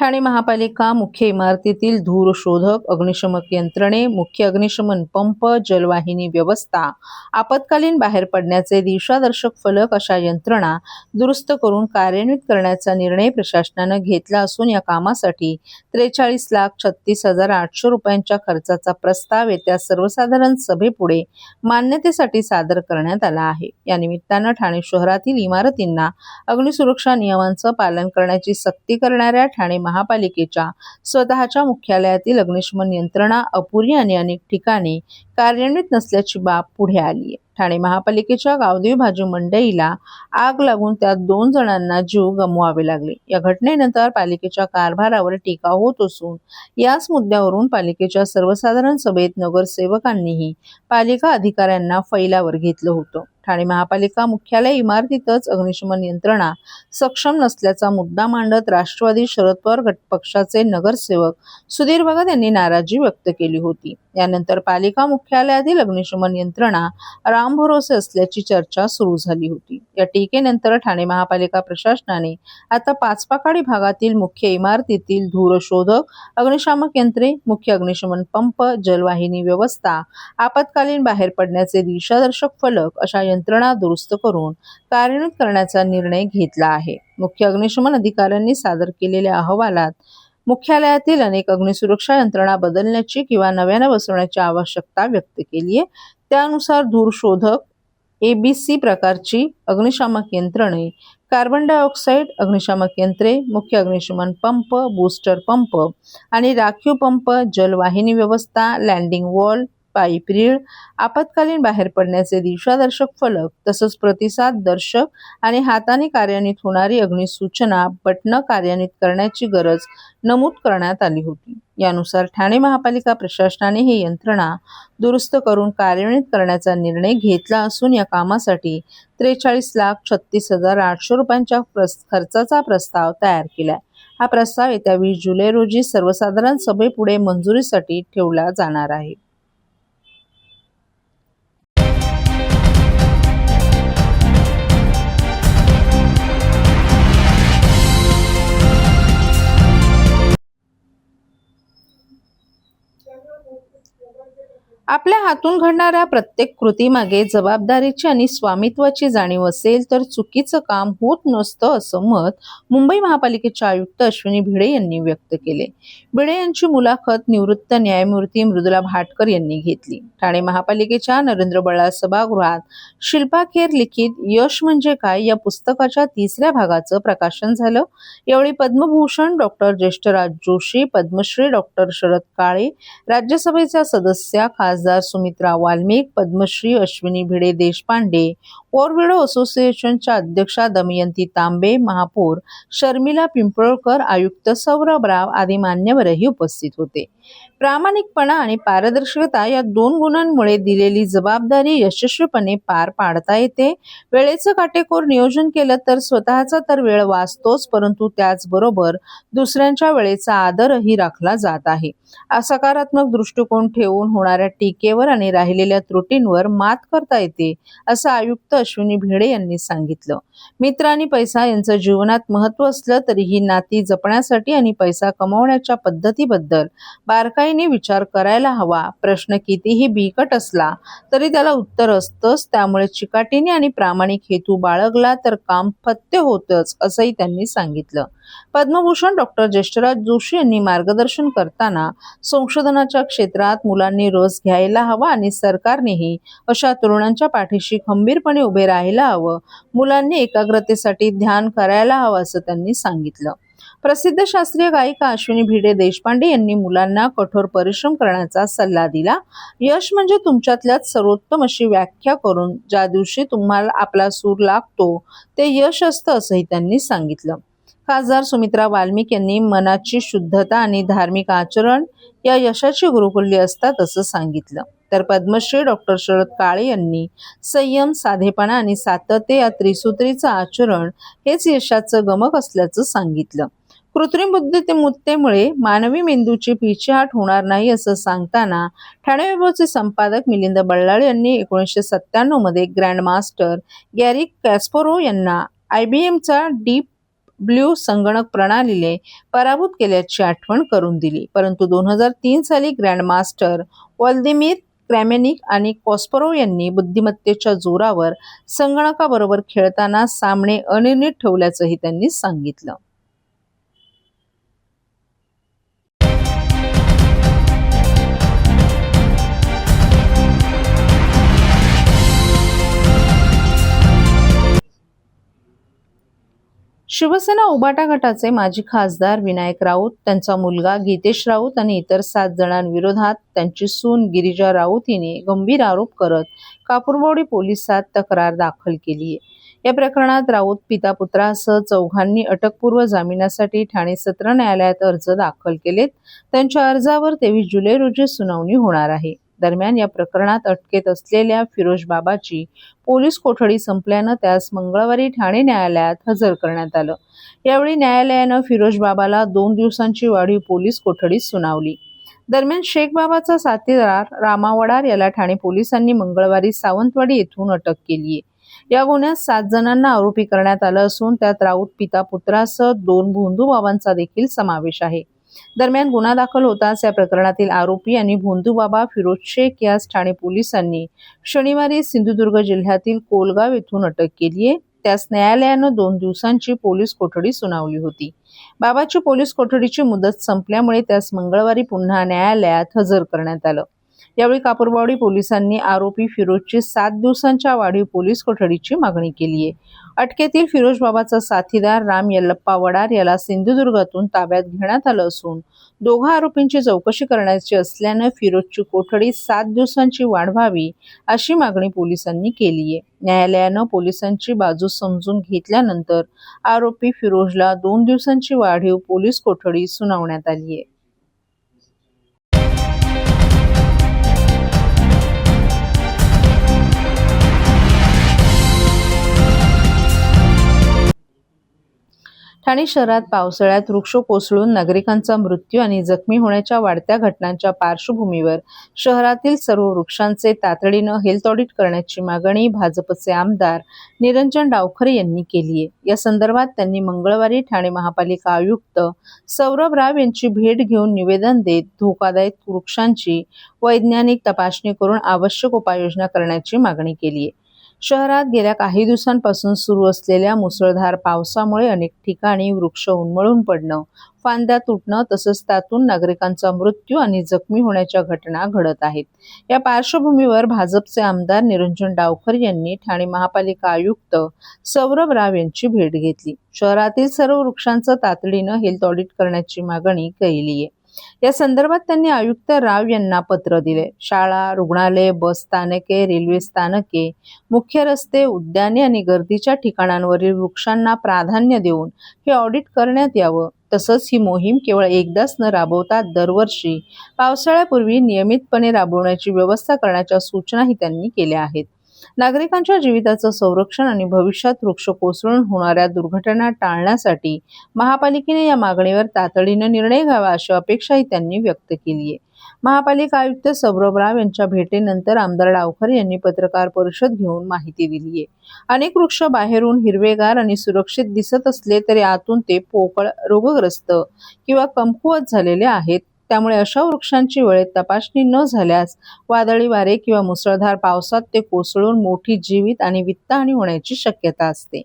ठाणे महापालिका मुख्य इमारतीतील धूर शोधक, अग्निशमक यंत्रणे, मुख्य अग्निशमन पंप, जलवाहिनी व्यवस्था, आपत्कालीन बाहेर पडण्याचे दिशादर्शक फलक अशा यंत्रणा दुरुस्त करून कार्यान्वित करण्याचा निर्णय प्रशासनानं घेतला असून या कामासाठी 43,36,800 रुपयांच्या खर्चाचा प्रस्ताव येत्या सर्वसाधारण सभेपुढे मान्यतेसाठी सादर करण्यात आला आहे. या निमित्तानं ठाणे शहरातील इमारतींना अग्निसुरक्षा नियमांचं पालन करण्याची सक्ती करणाऱ्या ठाणे महापालिकेच्या स्वतःच्या मुख्यालयातील अग्निशमन यंत्रणा अपुरी आणि अनेक ठिकाणी कार्यान्वित नसल्याची बाब पुढे आली आहे. ठाणे महापालिकेच्या गावदेवी भाजी मंडईला आग लागून त्यात 2 जणांना जीव गमवावे लागले. या घटनेनंतर पालिकेच्या कारभारावर टीका होत असून याच मुद्द्यावरून पालिकेच्या सर्वसाधारण सभेत नगरसेवकांनीही पालिका अधिकाऱ्यांना फैलावर घेतलं होतं. ठाणे महापालिका मुख्यालय इमारतीतच अग्निशमन यंत्रणा सक्षम नसल्याचा मुद्दा मांडत राष्ट्रवादी शरद पवार गट पक्षाचे नगरसेवक सुधीर भगत यांनी नाराजी व्यक्त केली होती. यानंतर पालिका मुख्यालयातील अग्निशमन यंत्रणा रामभरोसे असल्याची चर्चा सुरू झाली होती. या टीकेनंतर ठाणे महापालिका प्रशासनाने आता पाचपाकाडी भागातील मुख्य इमारतीतील धूरशोधक, अग्निशामक यंत्रे, मुख्य अग्निशमन पंप, जलवाहिनी व्यवस्था, आपत्कालीन बाहेर पडण्याचे दिशादर्शक फलक अशा यंत्रणा दुरुस्त करून कार्यान्वित करण्याचा निर्णय घेतला आहे. मुख्य अग्निशमन अधिकाऱ्यांनी सादर केलेल्या अहवालात मुख्यालयातील अनेक अग्निसुरक्षा यंत्रणा बदलण्याची किंवा नव्यानं बसवण्याची आवश्यकता व्यक्त केली आहे. त्यानुसार धूरशोधक, ABC प्रकारची अग्निशामक यंत्रणे, कार्बन डायऑक्साईड अग्निशामक यंत्रे, मुख्य अग्निशमन पंप, बूस्टर पंप आणि राखीव पंप, जलवाहिनी व्यवस्था, लँडिंग वॉल, पाईप रीळ, आपत्कालीन बाहेर पडण्याचे दिशादर्शक फलक तसंच प्रतिसाद दर्शक आणि हाताने कार्यान्वित होणारी अग्निसूचना बटणं कार्यान्वित करण्याची गरज नमूद करण्यात आली होती. यानुसार ठाणे महापालिका प्रशासनाने ही यंत्रणा दुरुस्त करून कार्यान्वित करण्याचा निर्णय घेतला असून या कामासाठी 43,36,800 रुपयांच्या खर्चाचा प्रस्ताव तयार केलाय. हा प्रस्ताव येत्या 20 जुलै रोजी सर्वसाधारण सभेपुढे मंजुरीसाठी ठेवला जाणार आहे. आपल्या हातून घडणाऱ्या प्रत्येक कृतीमागे जबाबदारीची आणि स्वामित्वाची जाणीव असेल तर चुकीचं काम होत नसतं असं मत मुंबई महापालिकेचे आयुक्त अश्विनी भिडे यांनी व्यक्त केले. भिडे यांची मुलाखत निवृत्त न्यायमूर्ती मृदुला भाटकर यांनी घेतली. ठाणे महापालिकेच्या नरेंद्र बळाळ सभागृहात शिल्पा खेर लिखित यश म्हणजे काय या पुस्तकाच्या 3ऱ्या भागाचं प्रकाशन झालं. यावेळी पद्मभूषण डॉक्टर ज्येष्ठराज जोशी, पद्मश्री डॉक्टर शरद काळे, राज्यसभेच्या सदस्या खासदार सुमित्रा वाल्मिक, पद्मश्री अश्विनी भिडे देशपांडे, वॉर विडो असोसिएशनच्या अध्यक्षा दमयंती तांबे, महापौर शर्मिला पिंपळकर, आयुक्त सौरभ राव आदी मान्यवरही उपस्थित होते. प्रामाणिकपणा आणि पारदर्शकता या 2 गुणांमुळे दिलेली जबाबदारी यशस्वीपणे पार पाडता येते. वेळेचं काटेकोर नियोजन केलं तर स्वतःचा तर वेळ वाचतोच, परंतु त्याचबरोबर दुसऱ्यांच्या वेळेचा आदरही राखला जात आहे. सकारात्मक दृष्टिकोन ठेवून होणाऱ्या टीकेवर आणि राहिलेल्या त्रुटींवर मात करता येते असं आयुक्त अश्विनी भिडे यांनी सांगितलं. मित्र आणि पैसा यांचं जीवनात महत्त्व असलं तरीही नाती जपण्यासाठी आणि पैसा कमवण्याच्या पद्धतीबद्दल बारकाईने विचार करायला हवा. प्रश्न कितीही बिकट असला तरी त्याला उत्तर असतंच. त्यामुळे चिकाटीने आणि प्रामाणिक हेतू बाळगला तर काम फत्ते होतच असंही त्यांनी सांगितलं. पद्मभूषण डॉक्टर ज्येष्ठराज जोशी यांनी मार्गदर्शन करताना संशोधनाच्या क्षेत्रात मुलांनी रस घ्यायला हवा आणि सरकारनेही अशा तरुणांच्या पाठीशी खंबीरपणे उभे राहायला हवं. मुलांनी एकाग्रतेसाठी ध्यान करायला हवं असं त्यांनी सांगितलं. प्रसिद्ध शास्त्रीय गायिका अश्विनी भिडे देशपांडे यांनी मुलांना कठोर परिश्रम करण्याचा सल्ला दिला. यश म्हणजे तुमच्यातल्यात सर्वोत्तम अशी व्याख्या करून ज्या दिवशी तुम्हाला आपला सूर लागतो ते यश असतं असंही त्यांनी सांगितलं. खासदार सुमित्रा वाल्मिक यांनी मनाची शुद्धता आणि धार्मिक आचरण या यशाची गुरुकिल्ली असतात असं सांगितलं. तर पद्मश्री डॉक्टर शरद काळे यांनी संयम, साधेपणा आणि सातत्य या त्रिसूत्रीचं आचरण हेच यशाचं गमक असल्याचं सांगितलं. कृत्रिम बुद्धिमत्तेमुळे मानवी मेंदूची पिछेहाट होणार नाही असं सांगताना ठाणे वैभवचे संपादक मिलिंद बल्लाळ यांनी 1997 मध्ये ग्रँड मास्टर गॅरी कॅस्परोव्ह यांना IBMचा डीप ब्ल्यू संगणक प्रणालीने पराभूत केल्याची आठवण करून दिली. परंतु 2003 साली ग्रँडमास्टर व्लादिमीर क्रॅमेनिक आणि कॉस्परोव यांनी बुद्धिमत्तेच्या जोरावर संगणकाबरोबर खेळताना सामने अनिर्णित ठेवल्याचंही त्यांनी सांगितलं. शिवसेना उबाटा गटाचे माजी खासदार विनायक राऊत, त्यांचा मुलगा गीतेश राऊत आणि इतर 7 जणांविरोधात त्यांची सून गिरिजा राऊत हिने गंभीर आरोप करत कापूरवाडी पोलिसात तक्रार दाखल केली आहे. या प्रकरणात राऊत पिता पुत्रासह चौघांनी अटकपूर्व जामिनासाठी ठाणे सत्र न्यायालयात अर्ज दाखल केलेत. त्यांच्या अर्जावर 23 जुलै रोजी सुनावणी होणार आहे. दरम्यान या प्रकरणात अटकेत असलेल्या फिरोज बाबाची पोलीस कोठडी संपल्यानं त्यास मंगळवारी ठाणे न्यायालयात हजर करण्यात आलं. यावेळी न्यायालयानं फिरोज बाबाला 2 दिवसांची वाढीव पोलीस कोठडी सुनावली. दरम्यान शेख बाबाचा साथीदार रामा वडार याला ठाणे पोलिसांनी मंगळवारी सावंतवाडी येथून अटक केली आहे. या गुन्ह्यात 7 जणांना आरोपी करण्यात आलं असून त्यात राऊत पिता पुत्रासह 2 भोंदू बाबांचा देखील समावेश आहे. दरम्यान गुन्हा दाखल होताच या प्रकरणातील आरोपी आणि भोंदू बाबा फिरोज शेख यास ठाणे पोलिसांनी शनिवारी सिंधुदुर्ग जिल्ह्यातील कोलगाव येथून अटक केली आहे. त्यास न्यायालयानं 2 दिवसांची पोलीस कोठडी सुनावली होती. बाबाची पोलीस कोठडीची मुदत संपल्यामुळे त्यास मंगळवारी पुन्हा न्यायालयात हजर करण्यात आलं. यावेळी कापूरवाडी पोलिसांनी आरोपी फिरोजची 7 दिवसांच्या वाढीव पोलीस कोठडीची मागणी केली आहे. अटकेतील फिरोज बाबाचा साथीदार राम यल्लप्पा वडार याला सिंधुदुर्गातून ताब्यात घेण्यात आलं असून दोघा आरोपींची चौकशी करण्याची असल्यानं फिरोजची कोठडी 7 दिवसांची वाढवावी अशी मागणी पोलिसांनी केली आहे. न्यायालयानं पोलिसांची बाजू समजून घेतल्यानंतर आरोपी फिरोजला 2 दिवसांची वाढीव पोलीस कोठडी सुनावण्यात आली आहे. ठाणे शहरात पावसाळ्यात वृक्ष कोसळून नागरिकांचा मृत्यू आणि जखमी होण्याच्या वाढत्या घटनांच्या पार्श्वभूमीवर शहरातील सर्व वृक्षांचे तातडीनं हेल्थ ऑडिट करण्याची मागणी भाजपचे आमदार निरंजन डावखरे यांनी केली आहे. या संदर्भात त्यांनी मंगळवारी ठाणे महापालिका आयुक्त सौरभ राव यांची भेट घेऊन निवेदन देत धोकादायक वृक्षांची वैज्ञानिक तपासणी करून आवश्यक उपाययोजना करण्याची मागणी केली आहे. शहरात गेल्या काही दिवसांपासून सुरू असलेल्या मुसळधार पावसामुळे अनेक ठिकाणी वृक्ष उन्मळून पडणं, फांद्या तुटणं तसंच त्यातून नागरिकांचा मृत्यू आणि जखमी होण्याच्या घटना घडत आहेत. या पार्श्वभूमीवर भाजपचे आमदार निरंजन डावखरे यांनी ठाणे महापालिका आयुक्त सौरभ राव यांची भेट घेतली. शहरातील सर्व वृक्षांचं तातडीनं हेल्थ ऑडिट करण्याची मागणी केली आहे. या संदर्भात त्यांनी आयुक्त राव यांना पत्र दिले. शाळा, रुग्णालय, बस स्थानके, रेल्वे स्थानके, मुख्य रस्ते, उद्याने आणि गर्दीच्या ठिकाणांवरील वृक्षांना प्राधान्य देऊन हे ऑडिट करण्यात यावं. तसंच ही मोहीम केवळ एकदाच न राबवता दरवर्षी पावसाळ्यापूर्वी नियमितपणे राबवण्याची व्यवस्था करण्याच्या सूचनाही त्यांनी केल्या आहेत. नागरिकांच्या जीविताचं संरक्षण आणि भविष्यात वृक्ष कोसळून होणाऱ्या दुर्घटना टाळण्यासाठी महापालिकेने या मागणीवर तातडीनं निर्णय घ्यावा अशी अपेक्षाही त्यांनी व्यक्त केली आहे. महापालिका आयुक्त सौरभ राव यांच्या भेटीनंतर आमदार डावखरे यांनी पत्रकार परिषद घेऊन माहिती दिली आहे. अनेक वृक्ष बाहेरून हिरवेगार आणि सुरक्षित दिसत असले तरी आतून ते पोकळ, रोगग्रस्त किंवा कमकुवत झालेले आहेत. त्यामुळे अशा वृक्षांची वेळेत तपासणी न झाल्यास वादळी वारे किंवा मुसळधार पावसात ते कोसळून मोठी जीवित आणि वित्तहानी होण्याची शक्यता असते.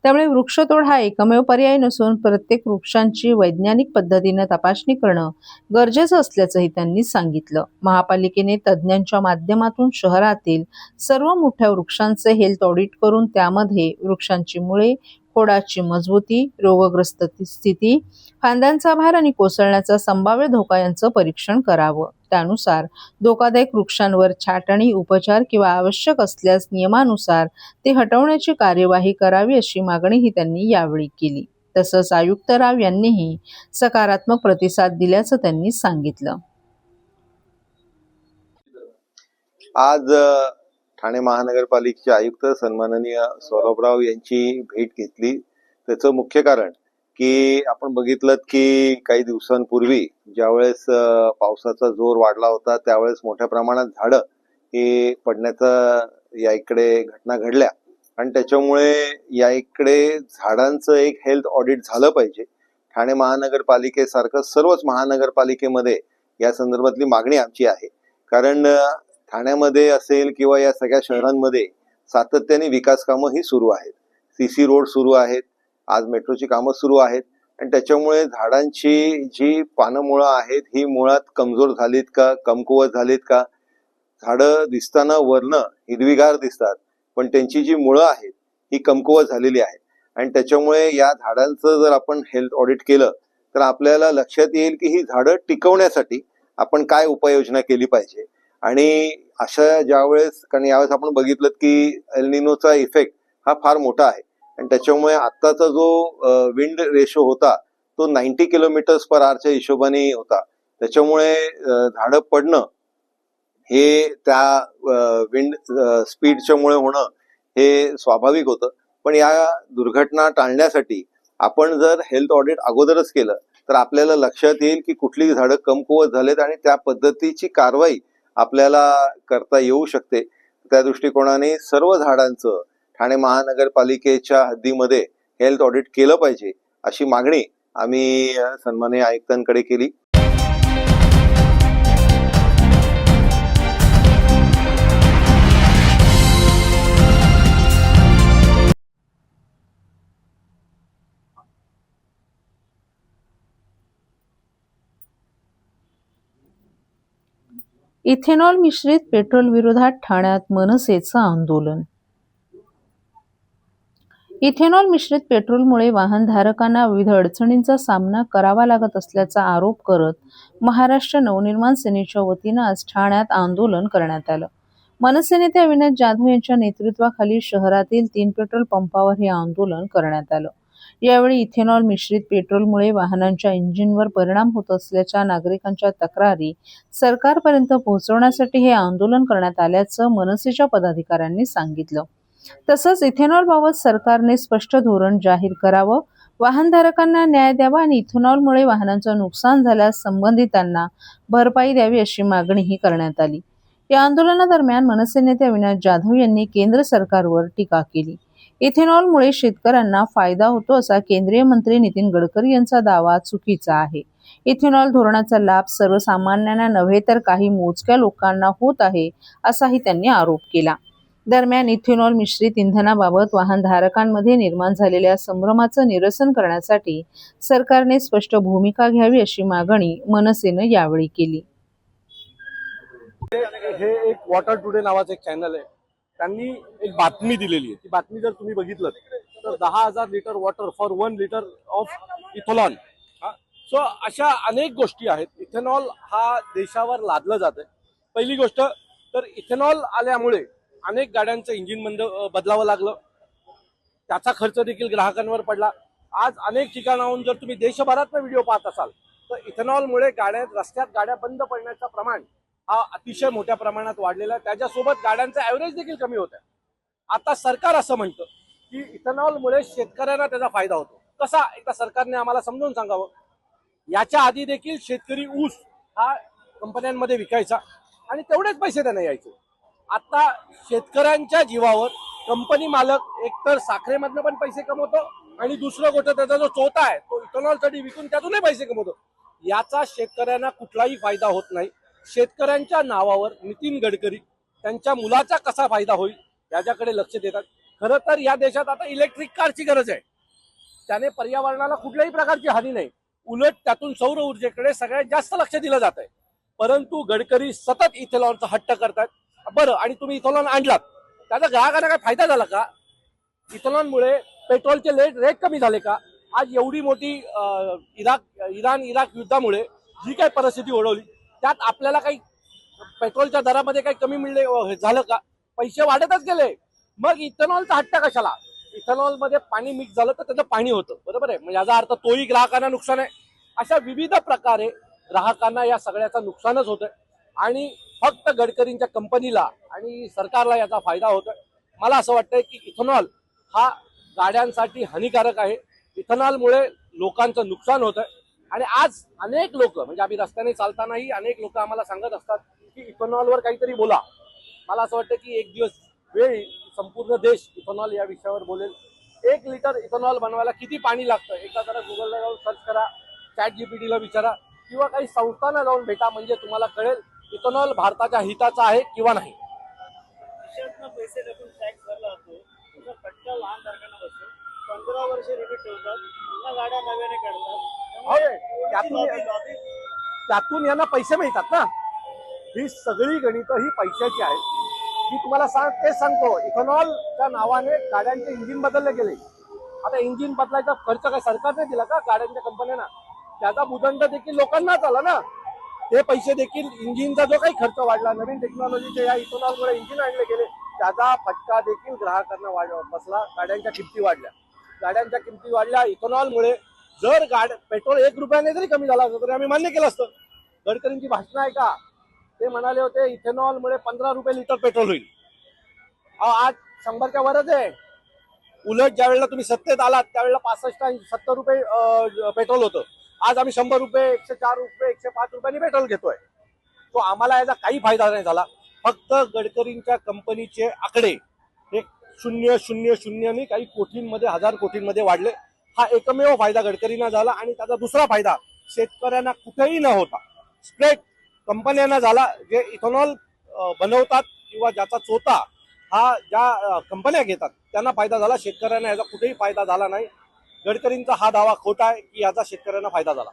त्यामुळे वृक्षतोड हा एकमेव पर्याय नसून प्रत्येक वृक्षांची वैज्ञानिक पद्धतीने तपासणी करणं गरजेचं असल्याचंही त्यांनी सांगितलं. महापालिकेने तज्ज्ञांच्या माध्यमातून शहरातील सर्व मोठ्या वृक्षांचे हेल्थ ऑडिट करून त्यामध्ये वृक्षांची मुळे, खोडाची मजबूती, रोगग्रस्त स्थिती, फांद्यांचा भार आणि कोसळण्याचा संभाव्य धोका यांचं परीक्षण करावं. त्यानुसार धोकादायक वृक्षांवर छाटणी, उपचार किंवा आवश्यक असल्यास नियमानुसार ते हटवण्याची कार्यवाही करावी अशी मागणीही त्यांनी यावेळी केली. तसंच आयुक्त राव यांनीही सकारात्मक प्रतिसाद दिल्याचं त्यांनी सांगितलं. आज ठाणे महानगरपालिकेचे आयुक्त सन्माननीय सौरभराव यांची भेट घेतली. त्याचं मुख्य कारण की आपण बघितलं की काही दिवसांपूर्वी ज्यावेळेस पावसाचा जोर वाढला होता त्यावेळेस मोठ्या प्रमाणात झाडं हे पडण्याचा या इकडे घटना घडल्या आणि त्याच्यामुळे या इकडे झाडांचं एक हेल्थ ऑडिट झालं पाहिजे. ठाणे महानगरपालिकेसारखं सर्वच महानगरपालिकेमध्ये या संदर्भातली मागणी आमची आहे. कारण ठाण्यामध्ये असेल किंवा या सगळ्या शहरांमध्ये सातत्याने विकास कामं ही सुरू आहेत. सीसी रोड सुरू आहेत, आज मेट्रोची कामं सुरू आहेत आणि त्याच्यामुळे झाडांची जी पानमुळं आहेत ही मुळात कमजोर झालीत का, कमकुवत झालीत का? झाडं दिसताना वरनं हिरवीगार दिसतात, पण त्यांची जी मुळं आहेत ही कमकुवत झालेली आहेत आणि त्याच्यामुळे या झाडांचं जर आपण हेल्थ ऑडिट केलं तर आपल्याला लक्षात येईल की ही झाडं टिकवण्यासाठी आपण काय उपाययोजना केली पाहिजे. आणि अशा ज्यावेळेस, कारण यावेळेस आपण बघितलं की एल निनोचा इफेक्ट हा फार मोठा आहे आणि त्याच्यामुळे आत्ताचा जो विंड रेशो होता तो 90 km/h हिशोबाने होता. त्याच्यामुळे झाडं पडणं हे त्या विंड स्पीडच्या मुळे होणं हे स्वाभाविक होतं. पण या दुर्घटना टाळण्यासाठी आपण जर हेल्थ ऑडिट अगोदरच केलं तर आपल्याला लक्षात येईल की कुठली झाडं कमकुवत झालेत आणि त्या पद्धतीची कारवाई आपल्याला करता येऊ शकते. त्या दृष्टिकोनाने सर्व झाडांचं ठाणे महानगरपालिकेच्या हद्दीमध्ये हेल्थ ऑडिट केलं पाहिजे अशी मागणी आम्ही सन्माननीय आयुक्तांकडे केली. इथेनॉल मिश्रित पेट्रोल विरोधात ठाण्यात मनसेचं आंदोलन. इथेनॉल मिश्रित पेट्रोलमुळे वाहनधारकांना विविध अडचणींचा सामना करावा लागत असल्याचा आरोप करत महाराष्ट्र नवनिर्माण सेनेच्या वतीनं आज ठाण्यात आंदोलन करण्यात आलं. मनसे नेते अविनाश जाधव यांच्या नेतृत्वाखाली शहरातील 3 पेट्रोल पंपावर हे आंदोलन करण्यात आलं. यावेळी इथेनॉल मिश्रित पेट्रोलमुळे वाहनांच्या इंजिनवर परिणाम होत असल्याच्या नागरिकांच्या तक्रारी सरकारपर्यंत पोहोचवण्यासाठी हे आंदोलन करण्यात आल्याचं मनसेच्या पदाधिकाऱ्यांनी सांगितलं. तसंच इथेनॉलबाबत सरकारने स्पष्ट धोरण जाहीर करावं, वाहनधारकांना न्याय द्यावा आणि इथेनॉलमुळे वाहनांचं नुकसान झाल्यास संबंधितांना भरपाई द्यावी अशी मागणीही करण्यात आली. या आंदोलनादरम्यान मनसे नेते अविनाश जाधव यांनी केंद्र सरकारवर टीका केली. इथेनॉलमुळे शेतकऱ्यांना फायदा होतो असा केंद्रीय मंत्री नितीन गडकरी यांचा दावा चुकीचा आहे. इथेनॉल धोरणाचा लाभ सर्वसामान्यांना नव्हे तर काही मोजक्या लोकांना होत आहे असाही त्यांनी आरोप केला. दरम्यान इथेनॉल मिश्रित इंधनाबाबत वाहनधारकांमध्ये निर्माण झालेल्या संभ्रमाचं निरसन करण्यासाठी सरकारने स्पष्ट भूमिका घ्यावी अशी मागणी मनसेनं यावेळी केली. हे एक वॉटर टुडे नावाचं एक चॅनल आहे, त्यांनी एक बातमी दिलेली आहे. ती बातमी जर तुम्ही बघितलं तर 10,000 litre water for 1 litre of ethanol. So अशा अनेक गोष्टी आहेत. इथेनॉल हा देशावर लादलं जात आहे. पहिली गोष्ट तर इथेनॉल आल्यामुळे अनेक गाड्यांचं इंजिन बदलावं लागलं, त्याचा खर्च देखील ग्राहकांवर पडला. आज अनेक ठिकाणाहून जर तुम्ही देशभरात व्हिडिओ पाहत असाल तर इथेनॉलमुळे रस्त्यात गाड्या बंद पडण्याचं प्रमाण हा अतिशय मोठ्या प्रमाणात वाढलेला आहे. त्याच्यासोबत गाड्यांचा ॲव्हरेज देखील कमी होत आहे. आता सरकार असं म्हणतं की इथेनॉलमुळे शेतकऱ्यांना त्याचा फायदा होतो. कसा, एकदा सरकारने आम्हाला समजून सांगावं. याच्या आधी देखील शेतकरी ऊस हा कंपन्यांमध्ये विकायचा आणि तेवढेच पैसे त्यांना यायचे. आता शेतकऱ्यांच्या जीवावर कंपनी मालक एकतर साखरेमधनं पण पैसे कमवतो आणि दुसरं गोष्ट त्याचा जो चोथा आहे तो इथेनॉलसाठी विकून त्यातूनही पैसे कमवतो. याचा शेतकऱ्यांना कुठलाही फायदा होत नाही. शेतकऱ्यांच्या नावावर नितीन गडकरी त्यांच्या मुलाचा कसा फायदा होईल याच्याकडे लक्ष देतात. खरं तर या देशात आता इलेक्ट्रिक कारची गरज आहे. त्याने पर्यावरणाला कुठल्याही प्रकारची हानी नाही, उलट त्यातून सौर ऊर्जेकडे सगळ्यात जास्त लक्ष दिलं जात आहे. परंतु गडकरी सतत इथेनॉलचा हट्ट करतात. बरं, आणि तुम्ही इथेनॉल आणलात त्याचा ग्राहकांना काय फायदा झाला का? इथेनॉलमुळे पेट्रोलचे रेट कमी झाले का? आज एवढी मोठी इराण इराक युद्धामुळे जी काही परिस्थिती ओढवली त्यात आपल्याला काही पेट्रोलच्या दरामध्ये काही कमी मिळले झालं का? पैसे वाढतच गेले. मग इथेनॉलचा हट्ट कशाला? इथेनॉलमध्ये पाणी मिक्स झालं तर त्याचं पाणी होतं, बरोबर आहे. म्हणजे याचा अर्थ तोही ग्राहकांना नुकसान आहे. अशा विविध प्रकारे ग्राहकांना या सगळ्याचं नुकसानच होतं आणि फक्त गडकरींच्या कंपनीला आणि सरकारला याचा फायदा होतोय. मला असं वाटतंय की इथेनॉल हा गाड्यांसाठी हानिकारक आहे. इथेनॉलमुळे लोकांचं नुकसान होतंय आणि आज अनेक लोक, म्हणजे आम्ही रस्त्याने चालतानाही अनेक लोक आम्हाला सांगत असतात की इथेनॉलवर काहीतरी बोला. मला असं वाटतं की एक दिवस वेळ संपूर्ण देश इथेनॉल या विषयावर बोलेल. 1 लिटर इथेनॉल बनवायला किती पाणी लागतं एका जरा गुगलला जाऊन सर्च करा, ChatGPT ला विचारा किंवा काही संस्थांना जाऊन भेटा, म्हणजे तुम्हाला कळेल इथेनॉल भारताच्या हिताचा आहे किंवा नाही. देशातनं पैसे टाकून टॅक्स भरला जातो, त्याचा फटका लहान कारखाना बसतो. 15 वर्ष लिमिट ठेवतात, पुन्हा गाड्या नव्याने हो काढतात. रे, त्यातून यांना पैसे मिळतात ना. ही सगळी गणित ही पैशाची आहेत. मी तुम्हाला तेच सांगतो, इथेनॉलच्या नावाने गाड्यांचे इंजिन बदलले गेले. आता इंजिन बदलायचा खर्च काय सरकारने दिला का गाड्यांच्या कंपन्यांना? त्याचा भूदंड देखील लोकांनाच आला ना. ते पैसे देखील इंजिनचा जो काही खर्च वाढला, नवीन टेक्नॉलॉजीचे या इथेनॉलमुळे इंजिन आणले गेले, त्याचा फटका देखील ग्राहकांना बसला. गाड्यांच्या किमती वाढल्या इथेनॉलमुळे. जर पेट्रोल 1 रुपयाने जरी कमी झाला असतं तरी आम्ही मान्य केलं असतं. गडकरींची भाषणं आहे का? ते म्हणाले होते इथेनॉलमुळे 15 रुपये लिटर पेट्रोल होईल. आज 100च्या वरच आहे. उलट ज्या वेळेला तुम्ही सत्तेत आलात त्यावेळेला 65-70 रुपये पेट्रोल होतं. आज आम्ही 100 रुपये, 104 रुपये, 105 रुपयांनी पेट्रोल घेतोय. तो आम्हाला याचा काही फायदा नाही झाला. फक्त गडकरींच्या कंपनीचे आकडे हे 000 काही कोटींमध्ये, 1000 कोटींमध्ये वाढले. हा एकमेव फायदा गडकरींना झाला. आणि त्याचा दुसरा फायदा शेतकऱ्यांना कुठेही न होता स्ट्रेट कंपन्यांना झाला. जे इथेनॉल बनवतात किंवा ज्याचा चोथा हा ज्या कंपन्या घेतात त्यांना फायदा झाला. शेतकऱ्यांना याचा कुठेही फायदा झाला नाही. गडकरींचा हा दावा खोटा आहे की याचा शेतकऱ्यांना फायदा झाला.